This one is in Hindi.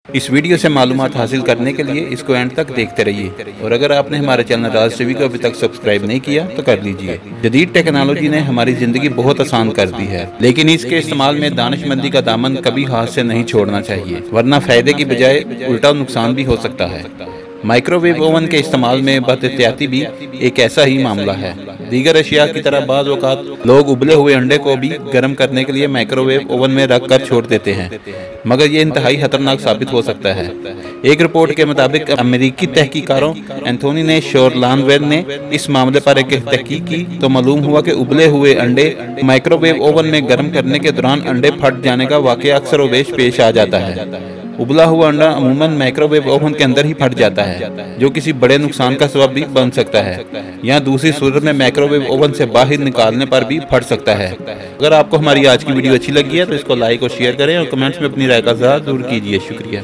इस वीडियो से मालूमात हासिल करने के लिए इसको एंड तक देखते रहिए और अगर आपने हमारे चैनल राज टीवी को अभी तक सब्सक्राइब नहीं किया तो कर लीजिए। जदीद टेक्नोलॉजी ने हमारी जिंदगी बहुत आसान कर दी है, लेकिन इसके इस्तेमाल में दानिशमंदी का दामन कभी हाथ से नहीं छोड़ना चाहिए, वरना फायदे की बजाय उल्टा नुकसान भी हो सकता है। माइक्रोवेव ओवन के इस्तेमाल में बदएहतियाती भी एक ऐसा ही मामला है। दीगर अशिया की तरह बाज़ औक़ात लोग उबले हुए अंडे को भी गर्म करने के लिए माइक्रोवेव ओवन में रख कर छोड़ देते हैं, मगर ये इंतहाई खतरनाक साबित हो सकता है। एक रिपोर्ट के मुताबिक अमेरिकी तहकीकारों एंथोनी ने शोरलानवेल ने इस मामले पर एक तहकीक की तो मालूम हुआ कि उबले हुए अंडे माइक्रोवेव ओवन में गर्म करने के दौरान अंडे फट जाने का वाक़या अक्सर ओवेश पेश आ जाता है। उबला हुआ अंडा अमूमन माइक्रोवेव ओवन के अंदर ही फट जाता है, जो किसी बड़े नुकसान का सबब भी बन सकता है, या दूसरी सूरत में माइक्रोवेव ओवन से बाहर निकालने पर भी फट सकता है। अगर आपको हमारी आज की वीडियो अच्छी लगी है तो इसको लाइक और शेयर करें और कमेंट्स में अपनी राय का इज़हार जरूर कीजिए। शुक्रिया।